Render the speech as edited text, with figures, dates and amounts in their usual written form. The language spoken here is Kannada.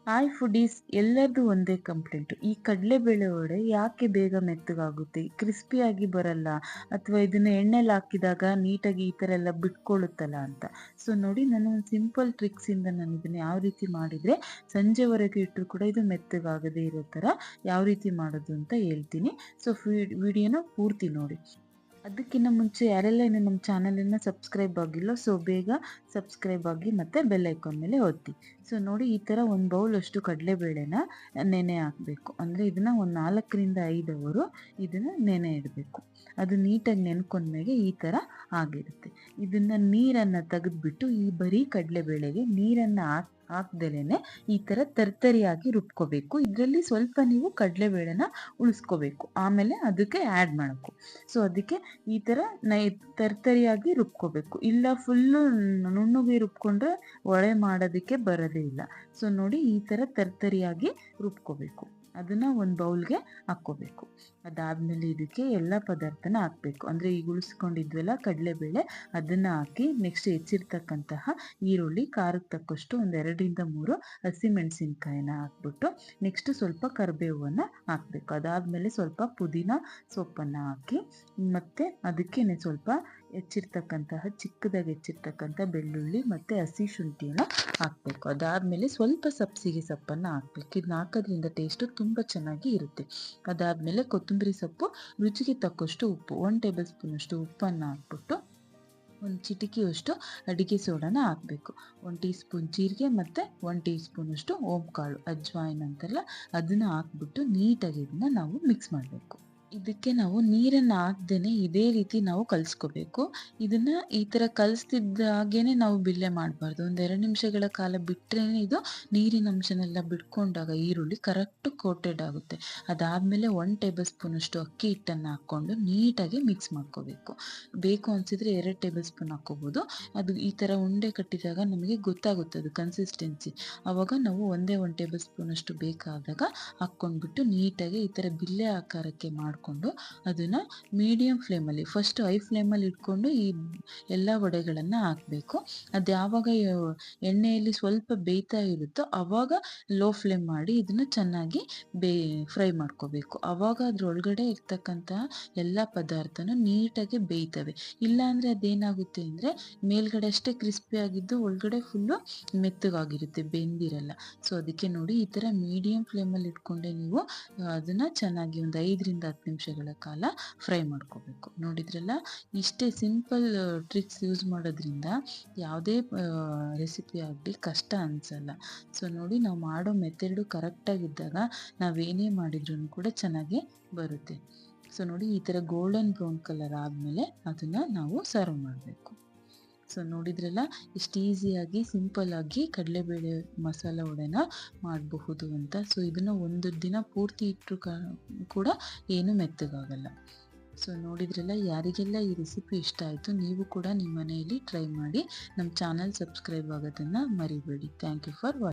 ಹಾಯ್ ಫುಡೀಸ್, ಎಲ್ಲರದು ಒಂದೇ ಕಂಪ್ಲೇಂಟು. ಈ ಕಡಲೆಬೇಳೆ ವಡೆ ಯಾಕೆ ಬೇಗ ಮೆತ್ತಗಾಗುತ್ತೆ, ಕ್ರಿಸ್ಪಿಯಾಗಿ ಬರಲ್ಲ, ಅಥವಾ ಇದನ್ನ ಎಣ್ಣೆಲಿ ಹಾಕಿದಾಗ ನೀಟಾಗಿ ಈ ಥರ ಎಲ್ಲ ಬಿಟ್ಕೊಳ್ಳುತ್ತಲ್ಲ ಅಂತ. ಸೊ ನೋಡಿ, ನಾನು ಒಂದು ಸಿಂಪಲ್ ಟ್ರಿಕ್ಸಿಂದ ನಾನು ಇದನ್ನು ಯಾವ ರೀತಿ ಮಾಡಿದರೆ ಸಂಜೆವರೆಗೆ ಇಟ್ಟರು ಕೂಡ ಇದು ಮೆತ್ತಗಾಗದೇ ಇರೋ ಥರ ಯಾವ ರೀತಿ ಮಾಡೋದು ಅಂತ ಹೇಳ್ತೀನಿ. ಸೊ ವಿಡಿಯೋನ ಪೂರ್ತಿ ನೋಡಿ. ಅದಕ್ಕಿಂತ ಮುಂಚೆ ಯಾರೆಲ್ಲ ಇನ್ನು ನಮ್ಮ ಚಾನಲನ್ನು ಸಬ್ಸ್ಕ್ರೈಬ್ ಆಗಿಲ್ಲೋ, ಸೊ ಬೇಗ ಸಬ್ಸ್ಕ್ರೈಬ್ ಆಗಿ ಮತ್ತು ಬೆಲ್ ಐಕಾನ್ ಮೇಲೆ ಒತ್ತಿ. ಸೊ ನೋಡಿ, ಈ ಥರ ಒಂದು ಬೌಲಷ್ಟು ಕಡಲೆಬೇಳೆನ ನೆನೆ ಹಾಕಬೇಕು. ಅಂದರೆ ಇದನ್ನು ಒಂದು 4 ರಿಂದ 5 ಅವರು ಇದನ್ನು ನೆನೆ ಇಡಬೇಕು. ಅದು ನೀಟಾಗಿ ನೆನ್ಕೊಂಡ್ಮೇಲೆ ಈ ಥರ ಆಗಿರುತ್ತೆ. ಇದನ್ನು ನೀರನ್ನು ತೆಗೆದುಬಿಟ್ಟು ಈ ಬರೀ ಕಡಲೆಬೇಳೆಗೆ ನೀರನ್ನು ಹಾಕ್ದಲೇ ಈ ಥರ ತರ್ತರಿಯಾಗಿ ರುಬ್ಕೋಬೇಕು. ಇದರಲ್ಲಿ ಸ್ವಲ್ಪ ನೀವು ಕಡಲೆಬೇಳೆನ ಉಳಿಸ್ಕೋಬೇಕು, ಆಮೇಲೆ ಅದಕ್ಕೆ ಆ್ಯಡ್ ಮಾಡಬೇಕು. ಸೊ ಅದಕ್ಕೆ ಈ ಥರ ತರ್ತರಿಯಾಗಿ ರುಬ್ಕೋಬೇಕು. ಇಲ್ಲ ಫುಲ್ಲು ನುಣ್ಣಗೆ ರುಬ್ಕೊಂಡ್ರೆ ಒಳೆ ಮಾಡೋದಕ್ಕೆ ಬರೋದೇ ಇಲ್ಲ. ಸೊ ನೋಡಿ, ಈ ಥರ ತರ್ತರಿಯಾಗಿ ರುಬ್ಕೋಬೇಕು. ಅದನ್ನು ಒಂದು ಬೌಲ್ಗೆ ಹಾಕ್ಕೋಬೇಕು. ಅದಾದಮೇಲೆ ಇದಕ್ಕೆ ಎಲ್ಲ ಪದಾರ್ಥನ ಹಾಕಬೇಕು. ಅಂದರೆ ಈಗ ಉಳಿಸ್ಕೊಂಡಿದ್ವಲ್ಲ ಕಡಲೆಬೇಳೆ, ಅದನ್ನು ಹಾಕಿ ನೆಕ್ಸ್ಟ್ ಹೆಚ್ಚಿರ್ತಕ್ಕಂತಹ ಈರುಳ್ಳಿ, ಖಾರಕ್ಕೆ ತಕ್ಕಷ್ಟು ಒಂದು 2 ರಿಂದ 3 ಹಸಿಮೆಣಸಿನ್ಕಾಯಿನ ಹಾಕ್ಬಿಟ್ಟು ನೆಕ್ಸ್ಟ್ ಸ್ವಲ್ಪ ಕರಿಬೇವನ್ನು ಹಾಕಬೇಕು. ಅದಾದಮೇಲೆ ಸ್ವಲ್ಪ ಪುದೀನ ಸೊಪ್ಪನ್ನು ಹಾಕಿ ಮತ್ತು ಅದಕ್ಕೆ ಸ್ವಲ್ಪ ಚಿಕ್ಕದಾಗಿ ಹೆಚ್ಚಿರ್ತಕ್ಕಂಥ ಬೆಳ್ಳುಳ್ಳಿ ಮತ್ತು ಹಸಿ ಶುಂಠಿನ ಹಾಕಬೇಕು. ಅದಾದಮೇಲೆ ಸ್ವಲ್ಪ ಸಬ್ಸಿಗೆ ಸೊಪ್ಪನ್ನು ಹಾಕಬೇಕು. ಇದನ್ನ ಹಾಕೋದ್ರಿಂದ ಟೇಸ್ಟು ತುಂಬ ಚೆನ್ನಾಗಿ ಇರುತ್ತೆ. ಅದಾದಮೇಲೆ ಕೊತ್ತಂಬರಿ ಸೊಪ್ಪು, ರುಚಿಗೆ ತಕ್ಕಷ್ಟು ಉಪ್ಪು, 1 ಟೇಬಲ್ ಸ್ಪೂನಷ್ಟು ಉಪ್ಪನ್ನು ಹಾಕ್ಬಿಟ್ಟು ಒಂದು ಚಿಟಿಕೆಯಷ್ಟು ಅಡಿಗೆ ಸೋಡಾನ ಹಾಕಬೇಕು. 1 ಟೀ ಸ್ಪೂನ್ ಜೀರಿಗೆ ಮತ್ತು 1 ಟೀ ಸ್ಪೂನಷ್ಟು ಓಂಕಾಳು, ಅಜ್ವಾಯಿನ್ ಅಂತಾರಲ್ಲ, ಅದನ್ನು ಹಾಕ್ಬಿಟ್ಟು ನೀಟಾಗಿ ಇದನ್ನ ನಾವು ಮಿಕ್ಸ್ ಮಾಡಬೇಕು. ಇದಕ್ಕೆ ನಾವು ನೀರನ್ನು ಹಾಕ್ದೇನೆ ಇದೇ ರೀತಿ ನಾವು ಕಲಿಸ್ಕೋಬೇಕು. ಇದನ್ನು ಈ ಥರ ಕಲಿಸ್ತಿದ್ದಾಗೇನೆ ನಾವು ಬಿಲ್ಲೆ ಮಾಡಬಾರ್ದು. ಒಂದು 2 ನಿಮಿಷಗಳ ಕಾಲ ಬಿಟ್ಟರೆ ಇದು ನೀರಿನ ಅಂಶನೆಲ್ಲ ಬಿಟ್ಕೊಂಡಾಗ ಈರುಳ್ಳಿ ಕರೆಕ್ಟು ಕೋಟೆಡ್ ಆಗುತ್ತೆ. ಅದಾದಮೇಲೆ 1 ಟೇಬಲ್ ಸ್ಪೂನಷ್ಟು ಅಕ್ಕಿ ಹಿಟ್ಟನ್ನು ಹಾಕ್ಕೊಂಡು ನೀಟಾಗಿ ಮಿಕ್ಸ್ ಮಾಡ್ಕೋಬೇಕು. ಬೇಕು ಅನಿಸಿದರೆ 2 ಟೇಬಲ್ ಸ್ಪೂನ್ ಹಾಕ್ಕೋಬೋದು. ಅದು ಈ ಥರ ಉಂಡೆ ಕಟ್ಟಿದಾಗ ನಮಗೆ ಗೊತ್ತಾಗುತ್ತೆ ಅದು ಕನ್ಸಿಸ್ಟೆನ್ಸಿ. ಆವಾಗ ನಾವು 1 ಟೇಬಲ್ ಸ್ಪೂನಷ್ಟು ಬೇಕಾದಾಗ ಹಾಕ್ಕೊಂಡ್ಬಿಟ್ಟು ನೀಟಾಗಿ ಈ ಥರ ಬಿಲ್ಲೆ ಆಕಾರಕ್ಕೆ ಮಾಡಿಕೊಂಡು ಅದನ್ನು ಮೀಡಿಯಂ ಫ್ಲೇಮಲ್ಲಿ, ಫಸ್ಟ್ ಹೈ ಫ್ಲೇಮಲ್ಲಿ ಇಟ್ಕೊಂಡು ಈ ಎಲ್ಲ ವಡೆಗಳನ್ನು ಹಾಕಬೇಕು. ಅದು ಯಾವಾಗ ಎಣ್ಣೆಯಲ್ಲಿ ಸ್ವಲ್ಪ ಬೇಯ್ತಾ ಇರುತ್ತೋ ಆವಾಗ ಲೋ ಫ್ಲೇಮ್ ಮಾಡಿ ಇದನ್ನು ಚೆನ್ನಾಗಿ ಫ್ರೈ ಮಾಡ್ಕೋಬೇಕು. ಆವಾಗ ಅದ್ರೊಳಗಡೆ ಇರ್ತಕ್ಕಂತಹ ಎಲ್ಲ ಪದಾರ್ಥನೂ ನೀಟಾಗಿ ಬೇಯ್ತವೆ. ಇಲ್ಲಾಂದರೆ ಅದೇನಾಗುತ್ತೆ ಅಂದರೆ ಮೇಲ್ಗಡೆ ಅಷ್ಟೇ ಕ್ರಿಸ್ಪಿ ಆಗಿದ್ದು ಒಳಗಡೆ ಫುಲ್ಲು ಮೆತ್ತಗಾಗಿರುತ್ತೆ, ಬೆಂದಿರಲ್ಲ. ಸೊ ಅದಕ್ಕೆ ನೋಡಿ, ಈ ಥರ ಮೀಡಿಯಂ ಫ್ಲೇಮಲ್ಲಿ ಇಟ್ಕೊಂಡೆ ನೀವು ಅದನ್ನು ಚೆನ್ನಾಗಿ ಒಂದು 5 ರಿಂದ 10 ನಿಮಿಷಗಳ ಕಾಲ ಫ್ರೈ ಮಾಡ್ಕೋಬೇಕು. ನೋಡಿದ್ರಲ್ಲ, ಇಷ್ಟೇ ಸಿಂಪಲ್ ಟ್ರಿಕ್ಸ್ ಯೂಸ್ ಮಾಡೋದ್ರಿಂದ ಯಾವುದೇ ರೆಸಿಪಿ ಆಗಲಿ ಕಷ್ಟ ಅನಿಸಲ್ಲ. ಸೊ ನೋಡಿ, ನಾವು ಮಾಡೋ ಮೆಥಡು ಕರೆಕ್ಟಾಗಿದ್ದಾಗ ನಾವೇನೇ ಮಾಡಿದ್ರೂ ಕೂಡ ಚೆನ್ನಾಗಿ ಬರುತ್ತೆ. ಸೊ ನೋಡಿ, ಈ ಥರ ಗೋಲ್ಡನ್ ಬ್ರೌನ್ ಕಲರ್ ಆದಮೇಲೆ ಅದನ್ನು ನಾವು ಸರ್ವ್ ಮಾಡಬೇಕು. ಸೊ ನೋಡಿದ್ರಲ್ಲ, ಇಷ್ಟು ಈಸಿಯಾಗಿ ಸಿಂಪಲ್ಲಾಗಿ ಕಡಲೆಬೇಳೆ ಮಸಾಲ ವಡೆನ ಮಾಡಬಹುದು ಅಂತ. ಸೊ ಇದನ್ನು ಒಂದು ದಿನ ಪೂರ್ತಿ ಇಟ್ಟರು ಕೂಡ ಏನೂ ಮೆತ್ತಗಾಗಲ್ಲ. ಸೊ ನೋಡಿದ್ರಲ್ಲ, ಯಾರಿಗೆಲ್ಲ ಈ ರೆಸಿಪಿ ಇಷ್ಟ ಆಯಿತು ನೀವು ಕೂಡ ನಿಮ್ಮ ಮನೆಯಲ್ಲಿ ಟ್ರೈ ಮಾಡಿ. ನಮ್ಮ ಚಾನಲ್ ಸಬ್ಸ್ಕ್ರೈಬ್ ಆಗೋದನ್ನು ಮರಿಬೇಡಿ. Thank you for watching.